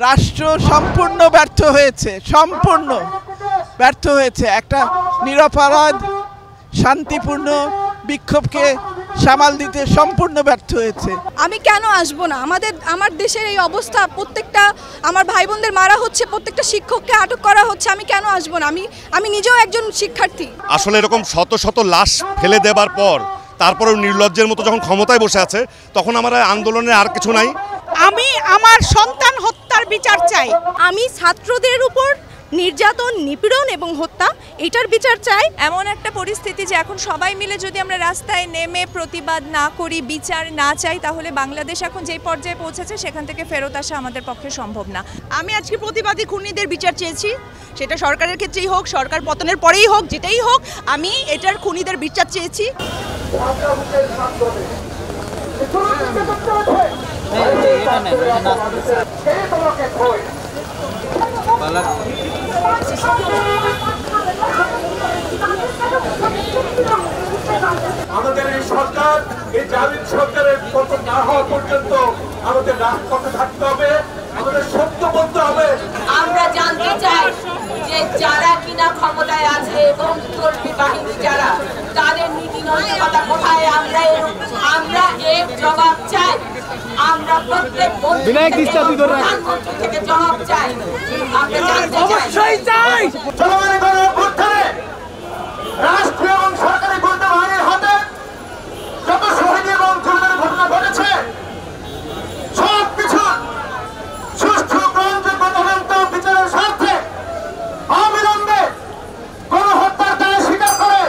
রাষ্ট্র সম্পূর্ণ ব্যর্থ হয়েছে, সম্পূর্ণ ব্যর্থ হয়েছে। একটা নিরপরাধ শান্তিপূর্ণ বিক্ষোভকে সামাল দিতে সম্পূর্ণ ব্যর্থ হয়েছে। আমি কেন আসবো না? আমার দেশের এই অবস্থা, প্রত্যেকটা আমার ভাই বোনদের মারা হচ্ছে, প্রত্যেকটা শিক্ষককে আটক করা হচ্ছে, আমি কেন আসবো না? আমি নিজেও একজন শিক্ষার্থী। আসলে এরকম শত শত লাশ ফেলে দেবার পর তারপরেও নির্লজ্জের মতো যখন ক্ষমতায় বসে আছে, তখন আমার আন্দোলনের আর কিছু নাই। আমি আমার সন্তান হত্যার বিচার চাই। আমি ছাত্রদের উপর নির্যাতন, নিপীড়ন এবং হত্যা, এটার বিচার চাই। এমন একটা পরিস্থিতি যে এখন সবাই মিলে যদি আমরা রাস্তায় নেমে প্রতিবাদ না করি, বিচার না চাই, তাহলে বাংলাদেশ এখন যেই পর্যায়ে পৌঁছেছে সেখান থেকে ফেরত আসা আমাদের পক্ষে সম্ভব না। আমি আজকে প্রতিবাদী খুনিদের বিচার চেয়েছি, সেটা সরকারের ক্ষেত্রেই হোক, সরকার পতনের পরেই হোক, যেটাই হোক, আমি এটার খুনিদের বিচার চেয়েছি। আমাদের এই সরকার, এই জালিম সরকারের পতন না হওয়া পর্যন্ত আমাদের রাজপথে থাকতে হবে, আমাদের সত্য বলতে হবে। আমরা জানতে চাই যে যারা কিনা ক্ষমতায় আছে এবং কর্মী বাহিনী যারা, তাদের নীতি নৈতিকতা কোথায়? আমরা এর জবাব চাই। আমরা প্রত্যেক প্রধানমন্ত্রী থেকে জবাব চাই। আমরা জানতে চাই রাষ্ট্র এবং সরকারি গুরুত্ব বাহিনীর হাতে যত শহীদ এবং জুলুমের ঘটনা ঘটেছে, সবকিছু সুষ্ঠু গ্রহণযোগ্য তদন্ত বিচারের স্বার্থে অবিলম্বে গণহত্যার দায় স্বীকার করে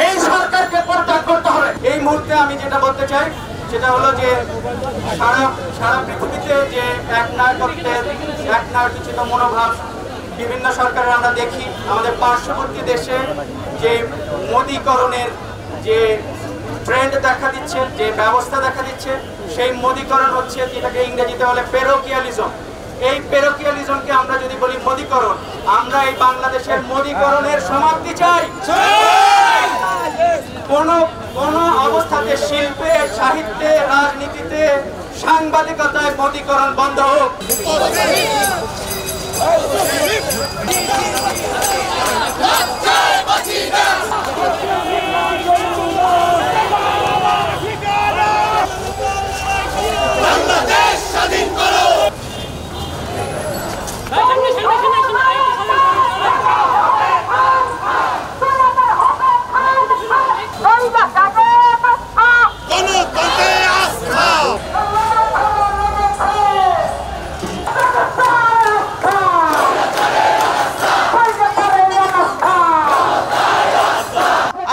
এই সরকারকে পরিত্যাগ করতে হবে। এই মুহূর্তে আমি যেটা বলতে চাই সেটা হলো যে সারা পৃথিবীতে যে একনায়কোচিত মনোভাব বিভিন্ন সরকারের আমরা দেখি। আমাদের পার্শ্ববর্তী দেশে যে মোদীকরণের যে ট্রেন্ড দেখা দিচ্ছে, যে ব্যবস্থা দেখা দিচ্ছে, সেই মোদীকরণ হচ্ছে যেটাকে ইংরেজিতে বলে পেরোকিয়ালিজম। এই পেরোকিয়ালিজমকে আমরা যদি বলি মোদীকরণ, আমরা এই বাংলাদেশের মোদীকরণের সমাপ্তি চাই। কোন অবস্থাতে শিল্পে, সাহিত্যে, রাজনীতিতে, সাংবাদিকতায় মোদীকরণ বন্ধ হোক।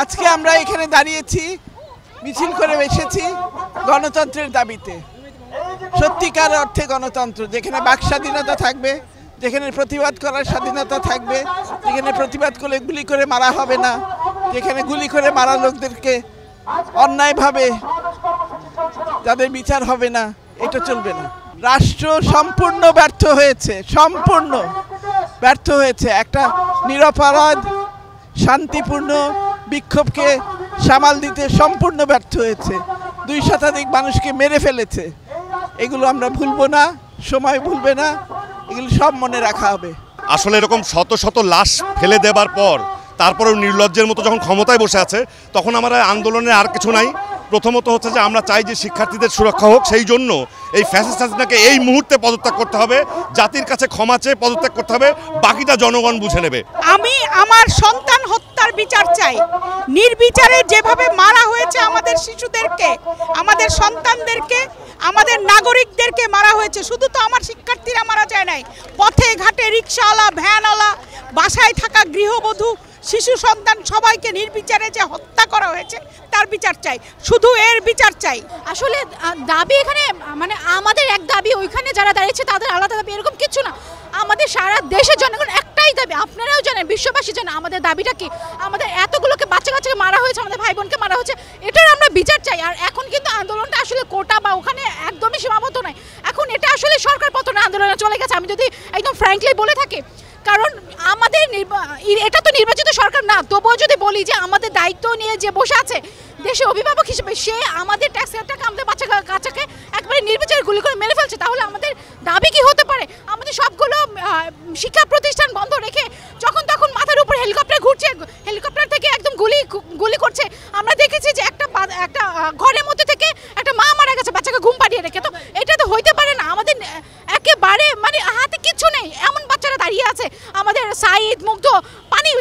আজকে আমরা এখানে দাঁড়িয়েছি, মিছিল করে এসেছি গণতন্ত্রের দাবিতে। সত্যিকার অর্থে গণতন্ত্র, যেখানে বাক স্বাধীনতা থাকবে, যেখানে প্রতিবাদ করার স্বাধীনতা থাকবে, যেখানে প্রতিবাদ করলে গুলি করে মারা হবে না, যেখানে গুলি করে মারা লোকদেরকে অন্যায়ভাবে তাদের বিচার হবে না, এটা চলবে না। রাষ্ট্র সম্পূর্ণ ব্যর্থ হয়েছে, সম্পূর্ণ ব্যর্থ হয়েছে। একটা নিরপরাধ শান্তিপূর্ণ বিক্ষোভকে সামাল দিতে সম্পূর্ণ ব্যর্থ হয়েছে। 2 শতাধিক মানুষকে মেরে ফেলেছে। এগুলো আমরা ভুলবো না, সময় ভুলবে না, এগুলো সব মনে রাখা হবে। আসলে এরকম শত শত লাশ ফেলে দেবার পর তারপরেও নির্লজ্জের মতো যখন ক্ষমতায় বসে আছে, তখন আমার আন্দোলনের আর কিছু নাই। প্রথমত হচ্ছে যে আমরা চাই যে শিক্ষার্থীদের সুরক্ষা হোক, সেই জন্য এই ফ্যাসিস্ট হাসিনাকে এই মুহূর্তে পদত্যাগ করতে হবে, জাতির কাছে ক্ষমা চেয়ে পদত্যাগ করতে হবে, বাকিটা জনগণ বুঝে নেবে। আমি আমার সন্তান হত্যার বিচার চাই। নির্বিচারে যেভাবে মারা হয়েছে আমাদের শিশুদেরকে, আমাদের সন্তানদেরকে, আমাদের নাগরিকদেরকে মারা হয়েছে। শুধু তো আমার শিক্ষার্থীরা মারা যায় নাই, পথে ঘাটে রিক্সাওয়ালা, ভ্যানওয়ালা, বাসায় থাকা গৃহবধূ, শিশু সন্তান, সবাইকে নির্বিচারে যে হত্যা করা হয়েছে তার বিচার চাই। শুধু এর বিচার চাই। আসলে দাবি এখানে মানে আমাদের এক দাবি, ওইখানে যারা দাঁড়িয়েছে তাদের আলাদা দাবি, এরকম কিছু না। আমাদের সারা দেশের জনগণ একটাই দাবি, আপনারাও জানেন, বিশ্ববাসী জানেন আমাদের দাবিটা কি। আমাদের এতগুলোকে বাচ্চা কাচ্চাকে মারা হয়েছে, আমাদের ভাই বোনকে মারা হয়েছে, এটার আমরা বিচার চাই। আর এখন কিন্তু আন্দোলনটা আসলে কোটা বা ওখানে একদমই সীমাবদ্ধ নয়। এখন এটা আসলে সরকার পতনের আন্দোলনে চলে গেছে, আমি যদি একদম ফ্র্যাঙ্কলি বলে থাকি। কারণ আমাদের এটা তো নির্বাচিত সরকার না, তবুও যদি বলি যে আমাদের দায়িত্ব নিয়ে যে বসে আছে দেশে অভিভাবক হিসেবে, সে আমাদের ট্যাক্সের টাকা আমাদের বাচ্চা কাচ্চাকে একবারে নির্বিচারে গুলি করে মেরে ফেলছে, তাহলে আমাদের দাবি কি হতে পারে? আমাদের শিক্ষা প্রতিষ্ঠান বন্ধ রেখে যখন তখন মাথার উপর হেলিকপ্টার ঘুরছে, হেলিকপ্টার থেকে একদম গুলি করছে। আমরা দেখেছি যে একটা ঘরের মধ্যে থেকে একটা মা মারা গেছে বাচ্চাকে ঘুম পাড়িয়ে রেখে। তো এটা তো হইতে পারে না। আমাদের একেবারে মানে হাতে কিচ্ছু নেই, এমন বাচ্চারা দাঁড়িয়ে আছে। আমাদের সাইদ মুগ্ধ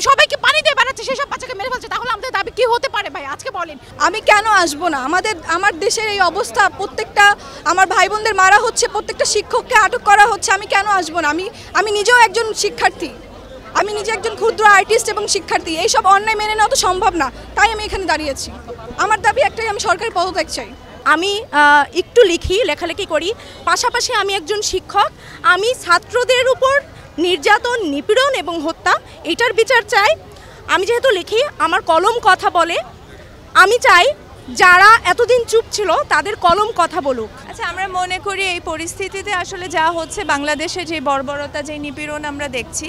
সবাইকে পানি দিয়ে বেড়াচ্ছে, সেসব বাচ্চাকে মেরে ফেলছে। তাহলে আমাদের দাবি কি হতে পারে ভাই আজকে বলেন? আমি কেন আসবো না? আমার দেশের এই অবস্থা, প্রত্যেকটা আমার ভাই বোনদের মারা হচ্ছে, প্রত্যেকটা শিক্ষককে আটক করা হচ্ছে। আমি কেন আসবো না? আমি নিজেও একজন শিক্ষার্থী, আমি নিজে একজন ক্ষুদ্র আর্টিস্ট এবং শিক্ষার্থী। এইসব অন্যায় মেনে নেওয়া তো সম্ভব না, তাই আমি এখানে দাঁড়িয়েছি। আমার দাবি একটাই, আমি সরকারি পদত্যাগ চাই। আমি একটু লেখালেখি করি, পাশাপাশি আমি একজন শিক্ষক। আমি ছাত্রদের উপর নির্যাতন, নিপীড়ন এবং হত্যা এটার বিচার চাই। আমি যেহেতু লিখি, আমার কলম কথা বলে। আমি চাই যারা এতদিন চুপ ছিল তাদের কলম কথা বলুক। আচ্ছা, আমরা মনে করি এই পরিস্থিতিতে আসলে যা হচ্ছে, বাংলাদেশে যে বর্বরতা, যে নিপীড়ন আমরা দেখছি,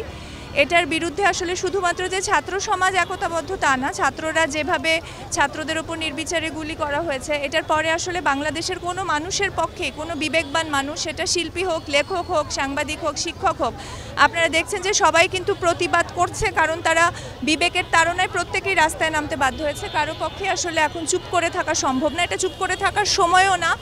এটার বিরুদ্ধে আসলে শুধুমাত্র যে ছাত্র সমাজ একতাবদ্ধ তা না, ছাত্ররা যেভাবে ছাত্রদের উপর নির্বিচারে গুলি করা হয়েছে, এটার পরে আসলে বাংলাদেশের কোনো মানুষের পক্ষে, কোনো বিবেকবান মানুষ, সেটা শিল্পী হোক, লেখক হোক, সাংবাদিক হোক, শিক্ষক হোক, আপনারা দেখছেন যে সবাই কিন্তু প্রতিবাদ করছে, কারণ তারা বিবেকের তাড়নায় প্রত্যেকেই রাস্তায় নামতে বাধ্য হয়েছে। কারো পক্ষে আসলে এখন চুপ করে থাকা সম্ভব না, এটা চুপ করে থাকার সময়ও না।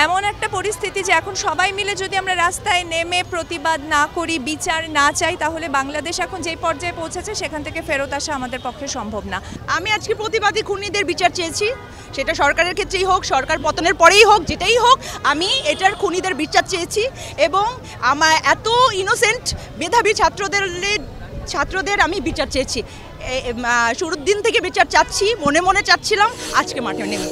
এমন একটা পরিস্থিতি যে এখন সবাই মিলে যদি আমরা রাস্তায় নেমে প্রতিবাদ না করি, বিচার না চাই, তাহলে বাংলাদেশ এখন যে পর্যায়ে পৌঁছেছে সেখান থেকে ফেরত আসা আমাদের পক্ষে সম্ভব না। আমি আজকে প্রতিবাদী খুনিদের বিচার চেয়েছি, সেটা সরকারের ক্ষেত্রেই হোক, সরকার পতনের পরেই হোক, যেটাই হোক, আমি এটার খুনিদের বিচার চেয়েছি। এবং আমার এত ইনোসেন্ট মেধাবী ছাত্রদের আমি বিচার চেয়েছি। শুরুর দিন থেকে বিচার চাচ্ছি, মনে মনে চাচ্ছিলাম, আজকে মাঠে নেমে।